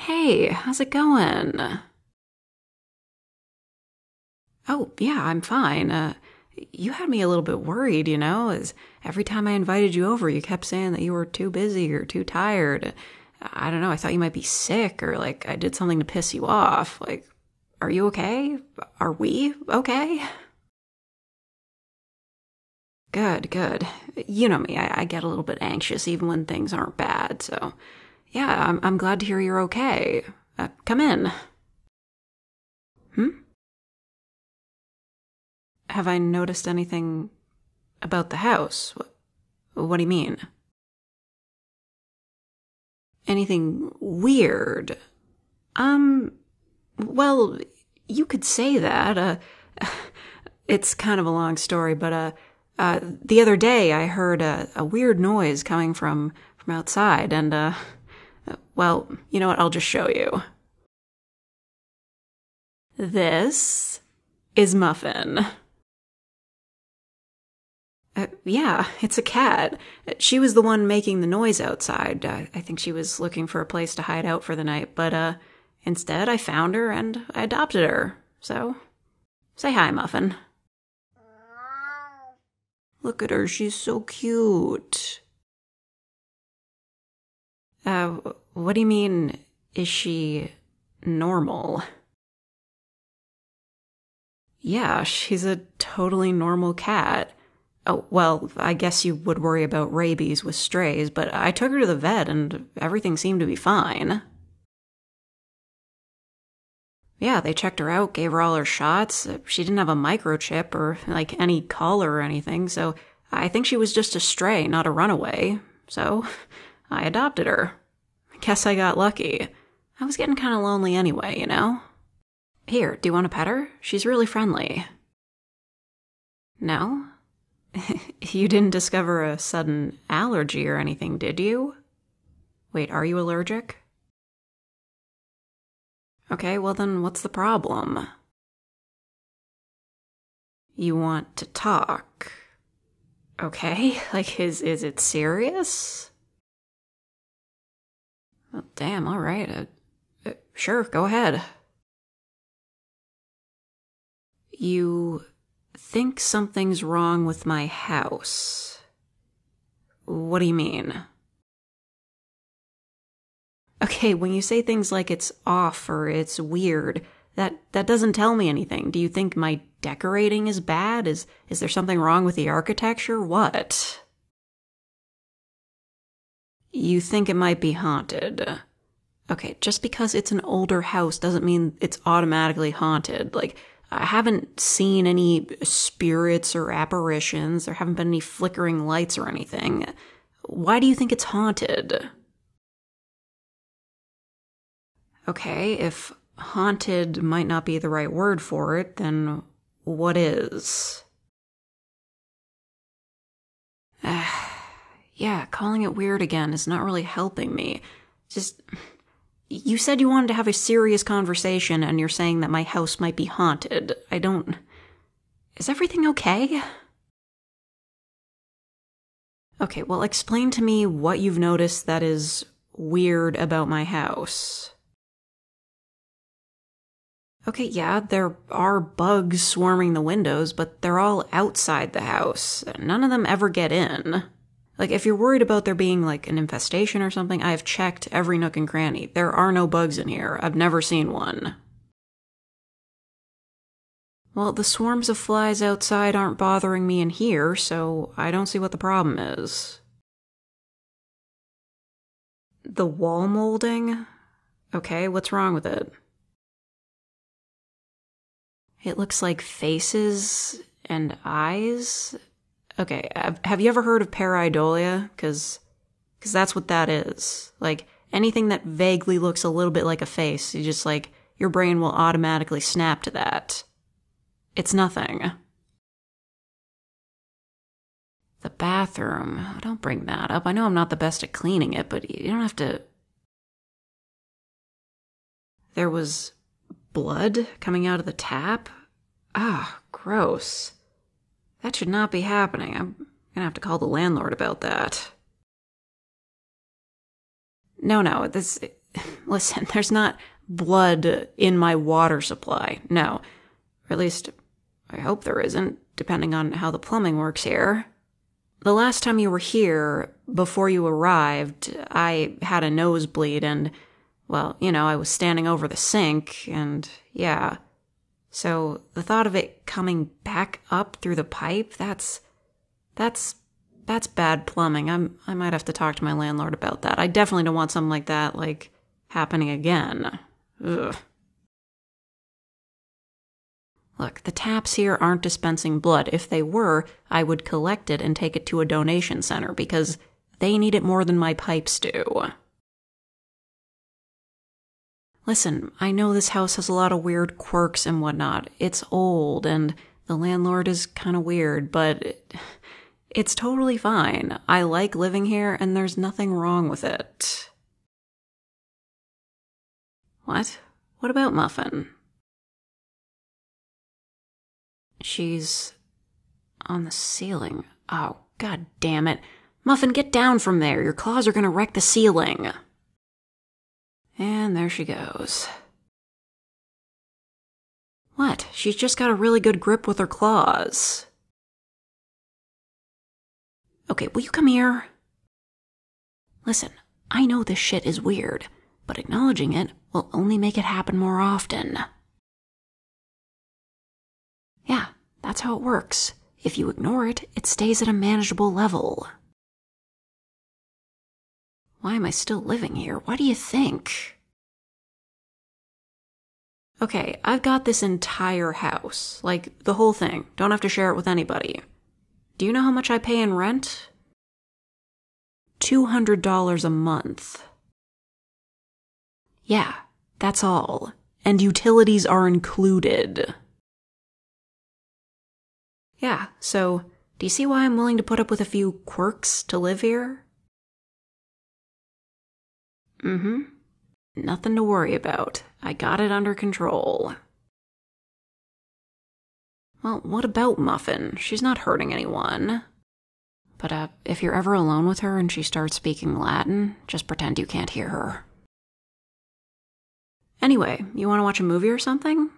Hey, how's it going? Oh, yeah, I'm fine. You had me a little bit worried, as every time I invited you over, you kept saying that you were too busy or too tired. I don't know, I thought you might be sick or like I did something to piss you off. Like, are you okay? Are we okay? Good, good. You know me, I get a little bit anxious even when things aren't bad, so yeah, I'm glad to hear you're okay. Come in. Hmm? Have I noticed anything about the house? What do you mean? Anything weird? Um, well, you could say that. It's kind of a long story, but the other day I heard a weird noise coming from outside, and well, you know what? I'll just show you. This is Muffin. Yeah, it's a cat. She was the one making the noise outside. I think she was looking for a place to hide out for the night, but instead I found her and I adopted her. So, say hi, Muffin. Look at her, she's so cute. What do you mean, is she normal? Yeah, she's a totally normal cat. Oh, well, I guess you would worry about rabies with strays, but I took her to the vet and everything seemed to be fine. Yeah, they checked her out, gave her all her shots. She didn't have a microchip or, like, any collar or anything, so I think she was just a stray, not a runaway. So, I adopted her. Guess I got lucky. I was getting kind of lonely anyway. Here, do you want to pet her? She's really friendly. No? You didn't discover a sudden allergy or anything, did you? Wait, are you allergic? Okay, well then what's the problem? You want to talk. Okay, like is it serious? Well, damn, alright. Sure, go ahead. You think something's wrong with my house. What do you mean? Okay, when you say things like it's off or it's weird, that doesn't tell me anything. Do you think my decorating is bad? Is there something wrong with the architecture? What? You think it might be haunted. Okay, just because it's an older house doesn't mean it's automatically haunted. Like, I haven't seen any spirits or apparitions. There haven't been any flickering lights or anything. Why do you think it's haunted? Okay, if haunted might not be the right word for it, then what is? Yeah, calling it weird again is not really helping me. Just, you said you wanted to have a serious conversation and you're saying that my house might be haunted. Is everything okay? Okay, well, explain to me what you've noticed that is weird about my house. Okay, yeah, there are bugs swarming the windows, but they're all outside the house. None of them ever get in. Like, if you're worried about there being, like, an infestation or something, I have checked every nook and cranny. There are no bugs in here. I've never seen one. Well, the swarms of flies outside aren't bothering me in here, so I don't see what the problem is. The wall molding? Okay, what's wrong with it? It looks like faces and eyes. Okay, have you ever heard of pareidolia? Because that's what that is. Like, anything that vaguely looks a little bit like a face, your brain will automatically snap to that. It's nothing. The bathroom. Oh, don't bring that up. I know I'm not the best at cleaning it, but you don't have to... There was blood coming out of the tap? Ah, gross. That should not be happening. I'm gonna have to call the landlord about that. No, Listen, there's not blood in my water supply. No. Or at least, I hope there isn't, depending on how the plumbing works here. The last time you were here, before you arrived, I had a nosebleed and, well, I was standing over the sink and, yeah. So the thought of it coming back up through the pipe, that's bad plumbing. I might have to talk to my landlord about that. I definitely don't want something like that, happening again. Ugh. Look, the taps here aren't dispensing blood. If they were, I would collect it and take it to a donation center because they need it more than my pipes do. Listen, I know this house has a lot of weird quirks and whatnot. It's old and the landlord is kind of weird, but it's totally fine. I like living here and there's nothing wrong with it. What? What about Muffin? She's on the ceiling. Oh, god damn it. Muffin, get down from there. Your claws are gonna wreck the ceiling. And there she goes. What? She's just got a really good grip with her claws. Okay, will you come here? Listen, I know this shit is weird, but acknowledging it will only make it happen more often. Yeah, that's how it works. If you ignore it, it stays at a manageable level. Why am I still living here? What do you think? Okay, I've got this entire house. The whole thing. Don't have to share it with anybody. Do you know how much I pay in rent? $200 a month. Yeah, that's all. And utilities are included. Yeah, so do you see why I'm willing to put up with a few quirks to live here? Mm-hmm. Nothing to worry about. I got it under control. Well, what about Muffin? She's not hurting anyone. But, if you're ever alone with her and she starts speaking Latin, just pretend you can't hear her. Anyway, you want to watch a movie or something?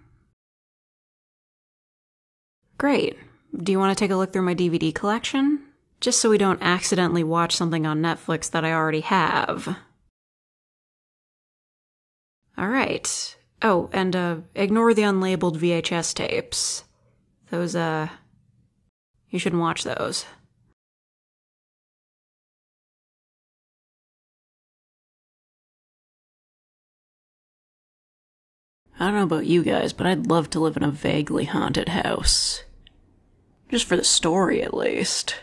Great. Do you want to take a look through my DVD collection? Just so we don't accidentally watch something on Netflix that I already have. Alright. Oh, and, ignore the unlabeled VHS tapes. Those, you shouldn't watch those. I don't know about you guys, but I'd love to live in a vaguely haunted house. Just for the story, at least.